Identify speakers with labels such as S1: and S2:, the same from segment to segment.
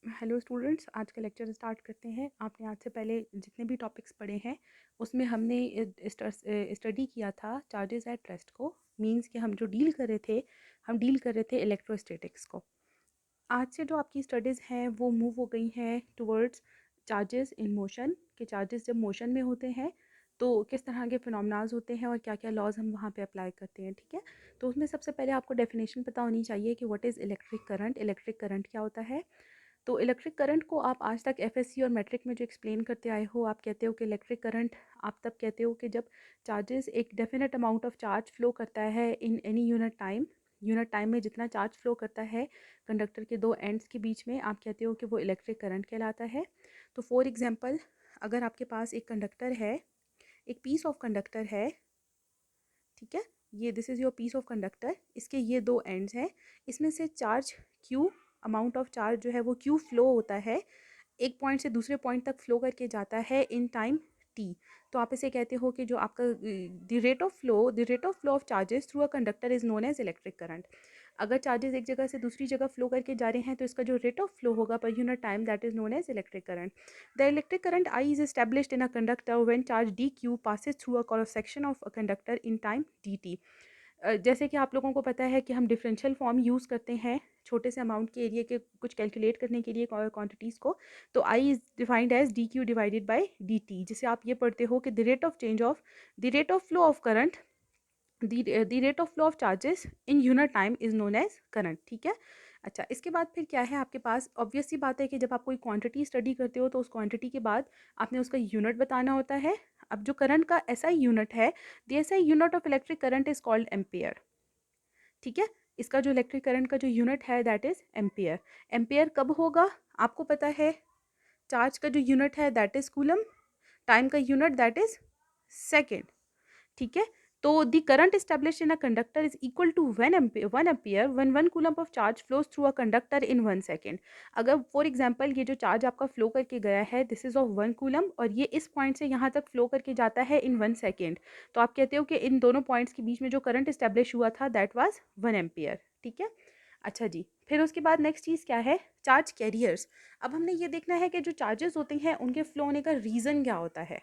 S1: Hello students, आज का lecture start करते हैं। आपने आज से पहले जितने भी टॉपिक्स पढ़े हैं उसमें हमने स्टडी किया था चार्जेस एट रेस्ट को। मींस कि हम जो डील कर रहे थे, हम डील कर रहे थे इलेक्ट्रोस्टैटिक्स को। आज से जो आपकी स्टडीज़ हैं वो मूव हो गई हैं टुवर्ड्स चार्जेस इन मोशन, के चार्जेस जब मोशन में होते हैं तो किस तरह के फिनोमेनाज होते हैं और क्या क्या लॉज हम वहाँ पे अप्लाई करते हैं। ठीक है, तो उसमें सबसे पहले आपको डेफिनेशन पता होनी चाहिए कि what is electric current. Electric current क्या होता है? तो इलेक्ट्रिक करंट को आप आज तक एफएससी और मैट्रिक में जो एक्सप्लेन करते आए हो, आप कहते हो कि इलेक्ट्रिक करंट आप तब कहते हो कि जब चार्जेस एक definite amount of charge flow करता है इन एनी यूनिट टाइम में जितना चार्ज फ्लो करता है कंडक्टर के दो एंड्स के बीच में, आप कहते हो कि वो इलेक्ट्रिक करंट कहलाता है। तो फॉर एग्जांपल, अगर आपके पास एक कंडक्टर है, एक पीस ऑफ कंडक्टर है, ठीक है, ये this is your piece of conductor, इसके ये दो एंड्स हैं, इसमें से charge Q, amount of charge जो है वो क्यू फ्लो होता है, एक पॉइंट से दूसरे पॉइंट तक फ्लो करके जाता है इन टाइम टी। तो आप इसे कहते हो कि जो आपका the rate of flow of charges through a conductor is known as electric current. अगर चार्जेस एक जगह से दूसरी जगह फ्लो करके जा रहे हैं तो इसका जो रेट ऑफ फ्लो होगा पर unit time, that is known as electric current. The electric current I is established in a conductor when charge dq passes through a cross section of a conductor in time dt। जैसे कि आप लोगों को पता है कि हम differential form use करते हैं छोटे से अमाउंट के एरिया के कुछ कैलकुलेट करने के लिए क्वांटिटीज़ को। तो I is defined as D Q divided by D T, जिसे आप ये पढ़ते हो कि the rate of flow of current, the rate of flow of charges in unit time is known as current. ठीक है, अच्छा, इसके बाद फिर क्या है आपके पास? ऑब्वियस सी बात है कि जब आप कोई क्वांटिटी स्टडी करते हो तो उस क्वांटिटी के बाद आपने उसका यूनिट बताना होता है। अब जो करंट का एसआई यूनिट है, the SI unit of electric current is called ampere. ठीक है, इसका जो इलेक्ट्रिक करंट का जो यूनिट है दैट इज एम्पियर। एम्पियर कब होगा आपको पता है? चार्ज का जो यूनिट है दैट इज कूलम, टाइम का यूनिट दैट इज सेकेंड। ठीक है, तो the current established in a conductor is equal to one ampere when one coulomb of charge flows through a conductor in 1 second. अगर for example ये जो charge आपका flow करके गया है दिस इज ऑफ 1 कूलम और ये इस पॉइंट से यहाँ तक फ्लो करके जाता है इन 1 सेकेंड, तो आप कहते हो कि इन दोनों पॉइंट्स के बीच में जो करंट इस्टेब्लिश हुआ था दैट वाज 1 एम्पियर। ठीक है, अच्छा जी, फिर उसके बाद नेक्स्ट चीज़ क्या है? Charge carriers. अब हमने ये देखना है कि जो चार्जेस होते हैं उनके फ्लो होने का रीज़न क्या होता है।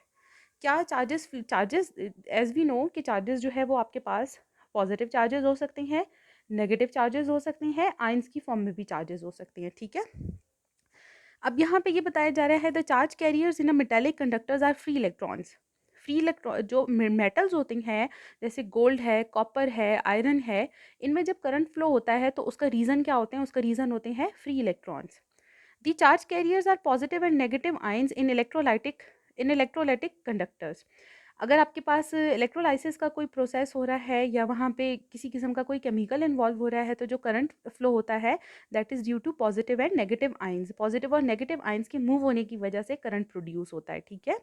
S1: क्या charges charges as we know कि चार्जेस जो है वो आपके पास पॉजिटिव चार्जेस हो सकते हैं, नेगेटिव चार्जेस हो सकते हैं, आयंस की फॉर्म में भी चार्जेस हो सकते हैं। ठीक है, अब यहाँ पे ये बताया जा रहा है the charge carriers in a metallic conductors are free electrons. Free electron जो मेटल्स होते हैं जैसे गोल्ड है, कॉपर है, आयरन है, इनमें जब करंट फ्लो होता है तो उसका रीज़न क्या होते हैं? उसका रीज़न होते हैं free electrons. The charge carriers are positive and negative ions in electrolytic conductors। अगर आपके पास इलेक्ट्रोलाइसिस का कोई प्रोसेस हो रहा है या वहाँ पे किसी किस्म का कोई केमिकल इन्वॉल्व हो रहा है तो जो करंट फ्लो होता है that is due to positive and negative ions. Positive और नेगेटिव आयंस के मूव होने की वजह से करंट प्रोड्यूस होता है। ठीक है,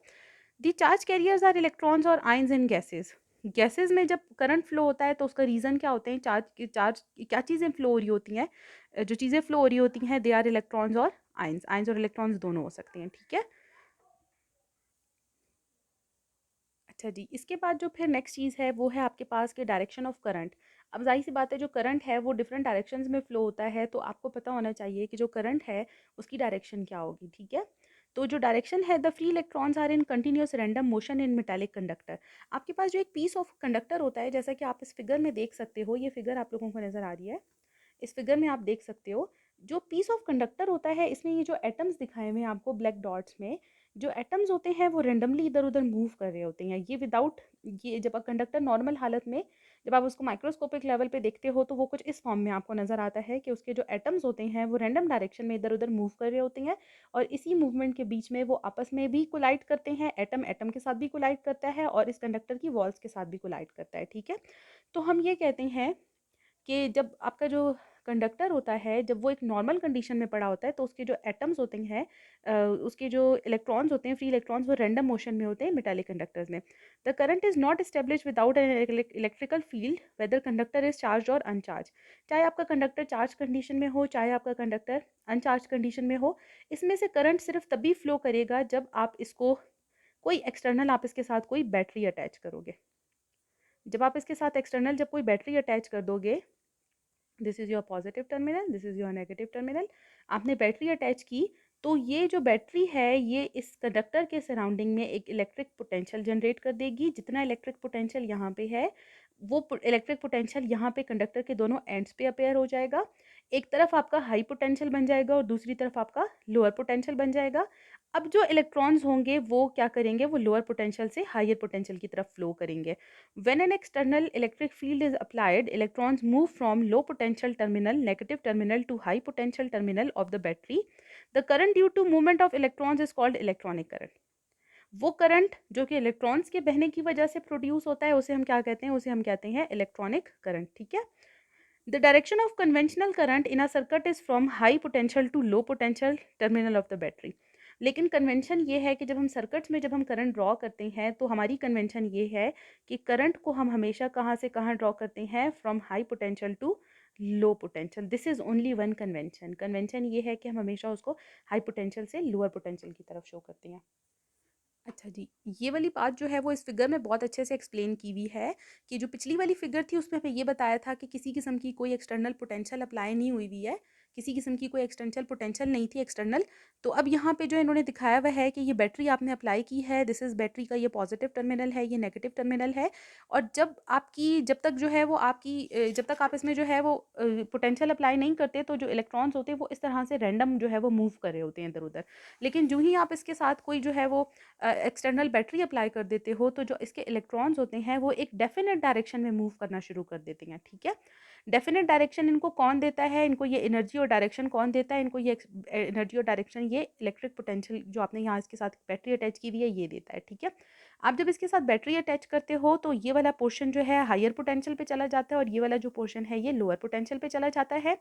S1: the charge carriers are electrons और आयंस इन गैसेज। गैसेज में जब करंट फ्लो होता है तो उसका रीज़न क्या होते हैं? चार्ज क्या चीज़ें फ्लो हो रही होती हैं? जो चीज़ें फ्लो हो रही होती हैं दे आर इलेक्ट्रॉन्स और आयंस। आयंस और इलेक्ट्रॉन्स दोनों हो सकते हैं। ठीक है, अच्छा जी, इसके बाद जो फिर नेक्स्ट चीज़ है वो है आपके पास के डायरेक्शन ऑफ करंट। अब जाहिर सी बात है जो करंट है वो डिफरेंट डायरेक्शंस में फ्लो होता है, तो आपको पता होना चाहिए कि जो करंट है उसकी डायरेक्शन क्या होगी। ठीक है, तो जो डायरेक्शन है, the free electrons are in continuous random motion in metallic conductor. आपके पास जो एक पीस ऑफ कंडक्टर होता है, जैसा कि आप इस फिगर में देख सकते हो, ये फिगर आप लोगों को नज़र आ रही है, इस फिगर में आप देख सकते हो जो पीस ऑफ कंडक्टर होता है इसमें ये जो एटम्स दिखाए हुए हैं आपको ब्लैक डॉट्स में, जो एटम्स होते हैं वो रेंडमली इधर उधर मूव कर रहे होते हैं। ये विदाउट, ये जब कंडक्टर नॉर्मल हालत में जब आप उसको माइक्रोस्कोपिक लेवल पे देखते हो तो वो कुछ इस फॉर्म में आपको नज़र आता है कि उसके जो एटम्स होते हैं वो रैंडम डायरेक्शन में इधर उधर मूव कर रहे होते हैं और इसी मूवमेंट के बीच में वो आपस में भी कोलाइड करते हैं। एटम एटम के साथ भी कोलाइड करता है और इस कंडक्टर की वॉल्स के साथ भी कोलाइड करता है। ठीक है, तो हम ये कहते हैं कि जब आपका जो कंडक्टर होता है जब वो एक नॉर्मल कंडीशन में पड़ा होता है तो उसके जो एटम्स होते हैं, उसके जो इलेक्ट्रॉन्स होते हैं, फ्री इलेक्ट्रॉन्स, वो रैंडम मोशन में होते हैं मेटालिक कंडक्टर्स में। The current is not establish without an electrical field whether conductor is charge और अनचार्ज। चाहे आपका कंडक्टर चार्ज कंडीशन में हो चाहे आपका कंडक्टर अनचार्ज कंडीशन में हो, इसमें से करंट सिर्फ तभी फ्लो करेगा जब आप इसको कोई एक्सटर्नल, आप इसके साथ कोई बैटरी अटैच करोगे। जब आप इसके साथ एक्सटर्नल जब कोई बैटरी अटैच कर दोगे this is your positive terminal, this is your negative terminal. आपने बैटरी अटैच की तो ये जो बैटरी है ये इस कंडक्टर के सराउंडिंग में एक इलेक्ट्रिक पोटेंशियल जनरेट कर देगी। जितना इलेक्ट्रिक पोटेंशियल यहाँ पे है वो इलेक्ट्रिक पोटेंशियल यहाँ पे कंडक्टर के दोनों एंड्स पे अपेयर हो जाएगा। एक तरफ आपका हाई पोटेंशियल बन जाएगा और दूसरी तरफ आपका लोअर पोटेंशियल बन जाएगा। अब जो इलेक्ट्रॉन्स होंगे वो क्या करेंगे, वो लोअर पोटेंशियल से हायर पोटेंशियल की तरफ फ्लो करेंगे। When an external electric field is applied, electrons move from low potential terminal, negative terminal to high potential terminal of the battery. The current due to movement of electrons is called electronic current. वो current जो कि electrons के बहने की वजह से produce होता है उसे हम क्या कहते हैं, उसे हम कहते हैं इलेक्ट्रॉनिक करंट। ठीक है। The direction of conventional current in a circuit is from high potential to low potential terminal of the battery. लेकिन कन्वेंशन ये है कि जब हम सर्किट्स में जब हम करंट ड्रॉ करते हैं तो हमारी कन्वेंशन ये है कि करंट को हम हमेशा कहाँ से कहाँ ड्रॉ करते हैं, from high potential to low potential. This is only one convention. Convention ये है कि हम हमेशा उसको हाई पोटेंशियल से लोअर पोटेंशियल की तरफ शो करते हैं। अच्छा जी, ये वाली बात जो है वो इस फिगर में बहुत अच्छे से एक्सप्लेन की हुई है कि जो पिछली वाली फिगर थी उसमें हमें ये बताया था कि किसी किस्म की कोई एक्सटर्नल पोटेंशियल अप्लाई नहीं हुई हुई है, किसी किस्म की कोई एक्सटेंशियल पोटेंशियल नहीं थी एक्सटर्नल। तो अब यहाँ पे जो इन्होंने दिखाया हुआ है कि ये बैटरी आपने अप्लाई की है, दिस इज़ बैटरी का ये पॉजिटिव टर्मिनल है, ये नेगेटिव टर्मिनल है। और जब तक जो है वो जब तक आप इसमें जो है वो पोटेंशियल अप्लाई नहीं करते तो जो इलेक्ट्रॉन्स होते हैं वो इस तरह से रैंडम जो है वो मूव कर रहे होते हैं इधर उधर। लेकिन जो ही आप इसके साथ कोई जो है वो एक्सटर्नल बैटरी अप्लाई कर देते हो तो जो इसके इलेक्ट्रॉन्स होते हैं वो एक डेफिनेट डायरेक्शन में मूव करना शुरू कर देते हैं। ठीक है। डेफिनेट डायरेक्शन इनको कौन देता है, इनको ये एनर्जी और डायरेक्शन कौन देता है, इनको ये एनर्जी और डायरेक्शन ये इलेक्ट्रिक पोटेंशियल जो आपने यहाँ इसके साथ बैटरी अटैच की हुई है ये देता है। ठीक है। आप जब इसके साथ बैटरी अटैच करते हो तो ये वाला पोर्शन जो है हायर पोटेंशियल पे चला जाता है और ये वाला जो पोर्शन है ये लोअर पोटेंशियल पे चला जाता है।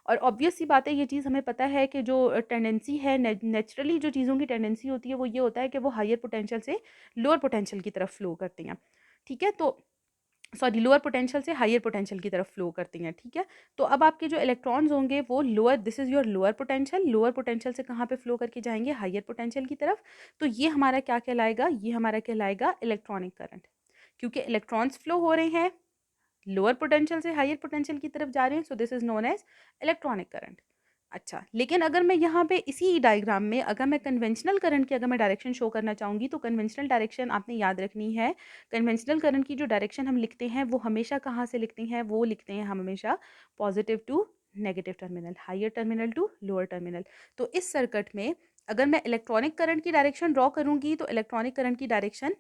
S1: और ऑब्वियस सी बात है, ये चीज़ हमें पता है कि जो टेंडेंसी है नेचुरली जो चीज़ों की टेंडेंसी होती है वो ये होता है कि वो हायर पोटेंशियल से लोअर पोटेंशियल की तरफ फ्लो करती हैं। ठीक है। तो सॉरी, लोअर पोटेंशियल से हायर पोटेंशियल की तरफ फ्लो करती हैं। ठीक है। तो अब आपके जो इलेक्ट्रॉन्स होंगे वो lower, this is your lower potential से कहाँ पे फ्लो करके जाएंगे, हायर पोटेंशियल की तरफ। तो ये हमारा क्या कहलाएगा, ये हमारा कहलाएगा इलेक्ट्रॉनिक करंट, क्योंकि इलेक्ट्रॉन्स फ्लो हो रहे हैं लोअर पोटेंशियल से हायर पोटेंशियल की तरफ जा रहे हैं। So this is known as electronic current. अच्छा, लेकिन अगर मैं यहाँ पे इसी डायग्राम में अगर मैं कन्वेंशनल करंट की अगर मैं डायरेक्शन शो करना चाहूँगी तो कन्वेंशनल डायरेक्शन आपने याद रखनी है। कन्वेंशनल करंट की जो डायरेक्शन हम लिखते हैं वो हमेशा कहाँ से लिखते हैं, वो लिखते हैं हम हमेशा positive to negative terminal, higher terminal to lower terminal. तो इस सर्किट में अगर मैं इलेक्ट्रॉनिक करंट की डायरेक्शन ड्रॉ करूँगी तो इलेक्ट्रॉनिक करंट की डायरेक्शन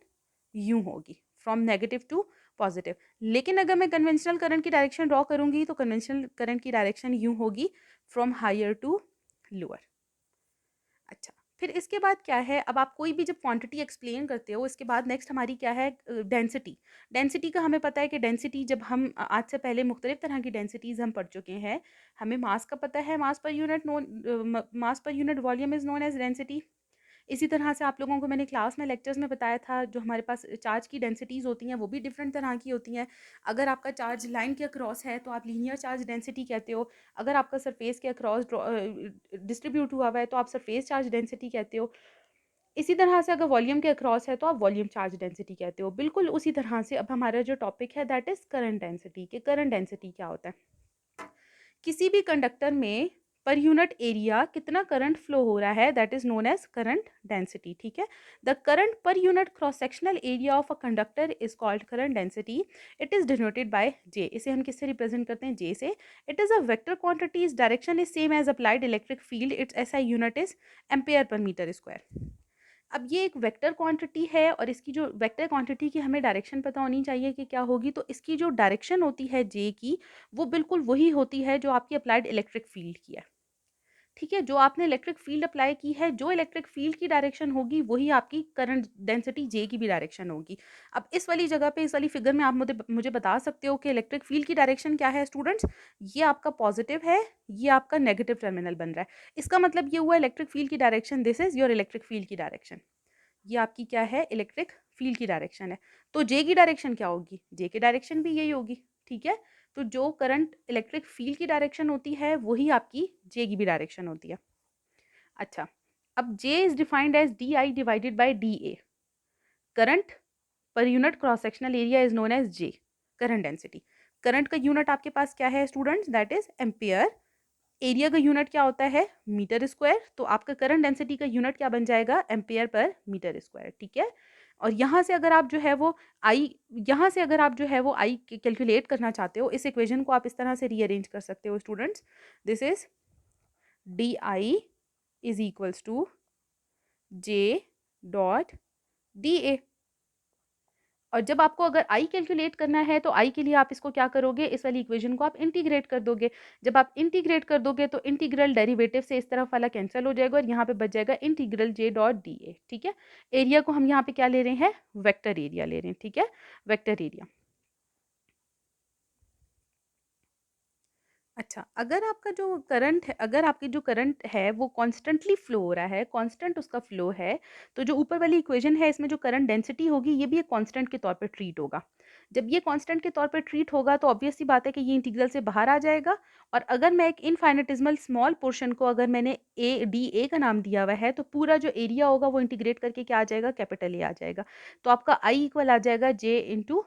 S1: यूँ होगी, फ्रॉम नेगेटिव टू पॉजिटिव। लेकिन अगर मैं कन्वेंशनल करंट की डायरेक्शन ड्रॉ करूंगी तो कन्वेंशनल करंट की डायरेक्शन यूं होगी, फ्रॉम हायर टू लोअर। अच्छा, फिर इसके बाद क्या है, अब आप कोई भी जब क्वांटिटी एक्सप्लेन करते हो इसके बाद नेक्स्ट हमारी क्या है, डेंसिटी। डेंसिटी का हमें पता है कि डेंसिटी जब हम आज से पहले मुख्तलिफ तरह की डेंसिटीज़ हम पढ़ चुके हैं। हमें मास का पता है, mass per unit volume is known as density. इसी तरह से आप लोगों को मैंने क्लास में लेक्चर्स में बताया था जो हमारे पास चार्ज की डेंसिटीज़ होती हैं वो भी डिफरेंट तरह की होती हैं। अगर आपका चार्ज लाइन के अक्रॉस है तो आप लीनियर चार्ज डेंसिटी कहते हो। अगर आपका सरफेस के अक्रॉस डिस्ट्रीब्यूट हुआ हुआ है तो आप सरफेस चार्ज डेंसिटी कहते हो। इसी तरह से अगर वॉल्यूम के अक्रॉस है तो आप वॉल्यूम चार्ज डेंसिटी कहते हो। बिल्कुल उसी तरह से अब हमारा जो टॉपिक है दैट इज़ करंट डेंसिटी, कि करंट डेंसिटी क्या होता है। किसी भी कंडक्टर में पर यूनिट एरिया कितना करंट फ्लो हो रहा है that is known as current density. ठीक है। The current per unit cross sectional area of a conductor is called current density. It is denoted by J. इसे हम किससे रिप्रेजेंट करते हैं, जे से। It is a vector quantity, is direction is same as applied electric field, its SI unit is ampere per metre square. अब ये एक vector quantity है और इसकी जो वेक्टर क्वांटिटी की हमें डायरेक्शन पता होनी चाहिए कि क्या होगी। तो इसकी जो डायरेक्शन होती है जे की वो बिल्कुल वही होती है जो आपकी अप्लाइड इलेक्ट्रिक फील्ड की है। ठीक है। जो आपने इलेक्ट्रिक फील्ड अप्लाई की है, जो इलेक्ट्रिक फील्ड की डायरेक्शन होगी वही आपकी करंट डेंसिटी जे की भी डायरेक्शन होगी। अब इस वाली जगह पे इस वाली फिगर में आप मुझे बता सकते हो कि इलेक्ट्रिक फील्ड की डायरेक्शन क्या है स्टूडेंट्स। ये आपका पॉजिटिव है, ये आपका नेगेटिव टर्मिनल बन रहा है। इसका मतलब ये हुआ इलेक्ट्रिक फील्ड की direction, this is your electric field की डायरेक्शन। ये आपकी क्या है, इलेक्ट्रिक फील्ड की डायरेक्शन है। तो जे की डायरेक्शन क्या होगी, जे की डायरेक्शन भी यही होगी। ठीक है। तो जो करंट इलेक्ट्रिक फील्ड की डायरेक्शन होती है वही आपकी जे की भी डायरेक्शन होती है। अच्छा, अब J is defined as D I divided by D A. Current per unit cross sectional area is known as J, current density. Current का यूनिट आपके पास क्या है students, that is ampere. Area का यूनिट क्या होता है, मीटर स्क्वायर। तो आपका करंट डेंसिटी का यूनिट क्या बन जाएगा, एम्पियर पर मीटर स्क्वायर, ठीक है। और यहाँ से अगर आप जो है वो आई, यहाँ से अगर आप जो है वो आई कैलकुलेट करना चाहते हो, इस इक्वेशन को आप इस तरह से रीअरेंज कर सकते हो students. This is d I is equals to J dot d A. और जब आपको अगर आई कैलकुलेट करना है तो आई के लिए आप इसको क्या करोगे, इस वाली इक्वेशन को आप इंटीग्रेट कर दोगे। जब आप इंटीग्रेट कर दोगे तो इंटीग्रल डेरिवेटिव से इस तरफ वाला कैंसिल हो जाएगा और यहाँ पे बच जाएगा इंटीग्रल जे डॉट डी ए, ठीक है। एरिया को हम यहाँ पे क्या ले रहे हैं, वेक्टर एरिया ले रहे हैं, ठीक है, वेक्टर एरिया। अच्छा, अगर आपका जो करंट है, अगर आपकी जो करंट है वो कॉन्स्टेंटली फ्लो हो रहा है, कांस्टेंट उसका फ्लो है, तो जो ऊपर वाली इक्वेशन है इसमें जो करंट डेंसिटी होगी ये भी एक कांस्टेंट के तौर पे ट्रीट होगा। जब ये कांस्टेंट के तौर पे ट्रीट होगा तो ऑब्वियस सी बात है कि ये इंटीग्रल से बाहर आ जाएगा। और अगर मैं एक इनफाइनेटिज्मल स्मॉल पोर्शन को अगर मैंने ए डी ए का नाम दिया हुआ है तो पूरा जो एरिया होगा वो इंटीग्रेट करके क्या आ जाएगा, कैपिटल ए आ जाएगा। तो आपका आई इक्वल आ जाएगा जे इंटू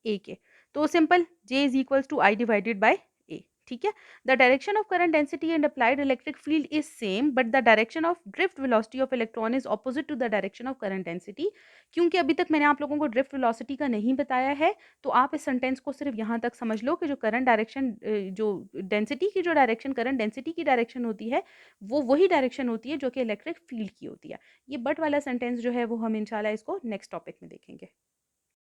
S1: ए के। तो simple, J is equals to I divided by A, ठीक है। The direction of current density and applied electric field is same but the direction of drift velocity of electron is opposite to the direction of current density. क्योंकि अभी तक मैंने आप लोगों को drift velocity का नहीं बताया है, तो आप इस सेंटेंस को सिर्फ यहाँ तक समझ लो कि जो करंट डायरेक्शन, जो डेंसिटी की जो डायरेक्शन, करंट डेंसिटी की डायरेक्शन होती है वो वही डायरेक्शन होती है जो कि इलेक्ट्रिक फील्ड की होती है। ये बट वाला सेंटेंस जो है वो हम इंशाल्लाह इसको नेक्स्ट टॉपिक में देखेंगे।